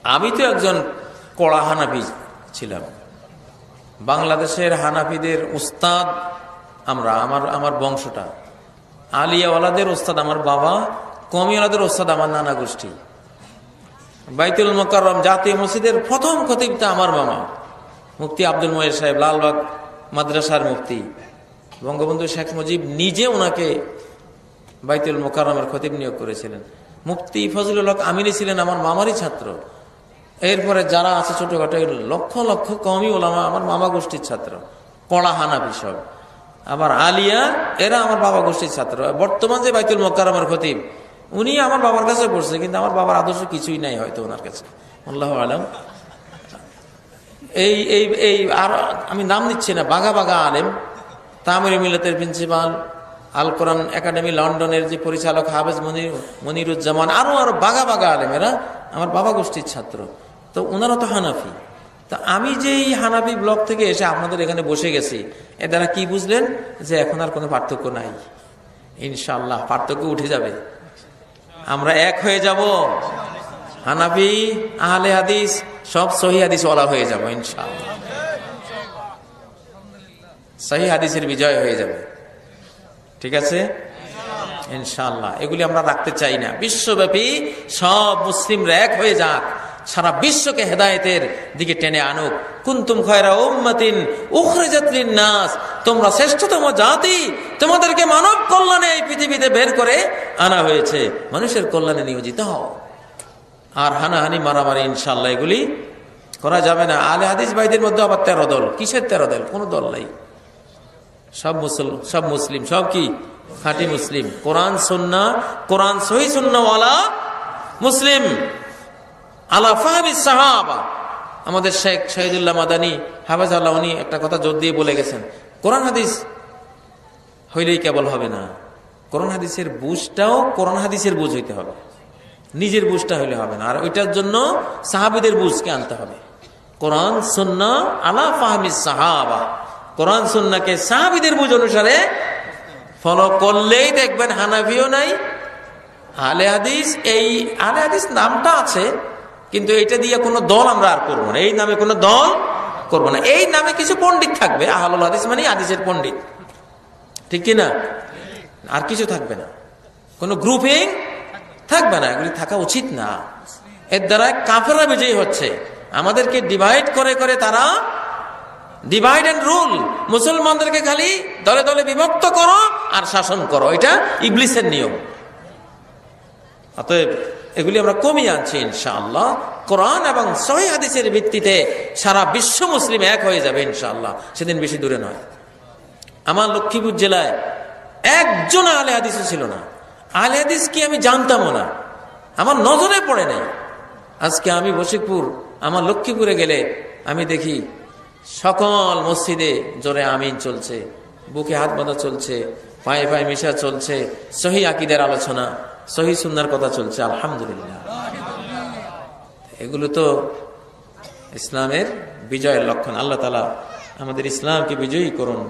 আমি তো একজন কড়া হানাফি ছিলাম। বাংলাদেশের হানাফিদের উস্তাদ আমরা, আমার বংশটা। আলিয়াওয়ালাদের ওস্তাদ আমার বাবা, কমিওয়ালাদের ওস্তাদ আমার নানা গোষ্ঠী। বাইতুল মোকাররম জাতীয় মসজিদের প্রথম খতিবটা আমার মামা, মুফতি আব্দুল মহির সাহেব, লালবাগ মাদ্রাসার মুফতি। বঙ্গবন্ধু শেখ মুজিব নিজে ওনাকে বাইতুল মোকাররমের খতিব নিয়োগ করেছিলেন। মুফতি ফজলুল হক আমিনী ছিলেন আমার মামারই ছাত্র। এরপরে যারা আছে ছোটখাটো লক্ষ লক্ষ কওমি ওলামা আমার মামা গোষ্ঠীর ছাত্র, কড়া হানাফি সব। আবার আলিয়া এরা আমার বাবা গোষ্ঠীর ছাত্র। বর্তমান যে বাইতুল মোকাররমের খতিব উনি আমার বাবার কাছে পড়ছে, কিন্তু আমার বাবার আদর্শ কিছুই নাই হয়তো ওনার কাছে, আল্লাহু আলাম। এই এই এই আর আমি নাম নিচ্ছি না, বাঘা বাঘা আলেম, তামির মিল্লাতের প্রিন্সিপাল, আল কোরআন একাডেমি লন্ডনের যে পরিচালক হাফেজ মনিরুজ্জামান, আরো আরো বাঘা বাঘা আলেম, এরা আমার বাবা গোষ্ঠীর ছাত্র। তো ওনারা তো হানাফি। তা আমি যে এই হানাফি ব্লক থেকে এসে আপনাদের এখানে বসে গেছি, এ দ্বারা কি বুঝলেন যে এখন আর কোনো পার্থক্য নাই। ইনশাআল্লাহ পার্থক্য উঠে যাবে, আমরা এক হয়ে যাব। হানাফি আহলে হাদিস সব সহিহ হাদিস ওয়ালা হয়ে যাব ইনশাআল্লাহ। সহিহ হাদিসের বিজয় হয়ে যাবে, ঠিক আছে ইনশাআল্লাহ। এগুলি আমরা রাখতে চাই না। বিশ্বব্যাপী সব মুসলিমরা এক হয়ে যাক, সারা বিশ্বকে হেদায়েতের দিকে টেনে আনুক। কুনতুম খায়রা উম্মাতিন উখরিজাত লিন-নাস, তোমরা শ্রেষ্ঠতম জাতি, তোমাদেরকে মানব কল্যাণে এই পৃথিবীতে বের করে আনা হয়েছে, মানুষের কল্যাণে নিয়োজিত হও। আর হানাহানি মারামারি ইনশাআল্লাহ এগুলি করা যাবে না। আলে হাদিস ভাইদের মধ্যে আবার 13 দল। কিসের 13 দল? কোন দল নাই, সব মুসলিম, সব কি খাঁটি মুসলিম, কোরআন সুন্নাহ, কোরআন সহিহ সুন্নাহওয়ালা মুসলিম আলা ফাহমি সাহাবা। আমাদের শেখ শহীদুল্লাহ মাদানী হাফেজাল্লাহ উনি একটা কথা জোর দিয়ে বলে গেছেন, কোরআন হাদিস হইলেই কেবল হবে না, কোরআন হাদিসের বুঝটাও কোরআন হাদিসের বুঝ হইতে হবে, নিজের বুঝটা হইলে হবে না। আর ওইটার জন্য সাহাবীদের বুঝকে আনতে হবে। কোরআন সুন্নাহ আলা ফাহমি সাহাবা, কোরআন সুন্নাহকে সাহাবীদের বুঝ অনুসারে ফলো করলেই দেখবেন হানাফিও নাই, আহলে হাদিস। এই আহলে হাদিস নামটা আছে, কিন্তু এটা দিয়ে কোনো দল আমরা আর করবো না। এই নামে কোনো দল করবো না। এই নামে কিছু পণ্ডিত থাকবে, আহলুল হাদিস মানে হাদিসের পণ্ডিত, ঠিক কিনা? আর কিছু থাকবে না, কোনো গ্রুপিং থাকবে না। এগুলি থাকা উচিত না। এর দ্বারা কাফেররা বিজয়ী হচ্ছে। আমাদেরকে ডিভাইড করে করে তারা ডিভাইড এন্ড রুল, মুসলমানদেরকে খালি দলে দলে বিভক্ত করো আর শাসন করো, এটা ইবলিসের নিয়ম। অতএব এগুলি আমরা কমিয়ে আনছি ইনশাআল্লাহ। কোরআন এবং সহিহ হাদিসের ভিত্তিতে সারা বিশ্ব মুসলিম এক হয়ে যাবে ইনশাআল্লাহ, সেদিন বেশি দূরে নয়। আমার লক্ষ্মীপুর জেলায় একজন আহলে হাদিসও ছিল না। আহলে হাদিস কি আমি জানতামও না, আমার নজরে পড়ে নাই। আজকে আমি বশিকপুর, আমার লক্ষ্মীপুরে গেলে আমি দেখি সকল মসজিদে জোরে আমিন চলছে, বুকে হাত বাঁধা চলছে, পায়ে পায়ে মিশা চলছে, সহিহ আকীদার আলোচনা, সহিহ সুন্নাহর কথা চলছে। আলহামদুলিল্লাহ, এগুলো তো ইসলামের বিজয়ের লক্ষণ। আল্লাহ তাআলা আমাদের ইসলামকে বিজয়ী করুন।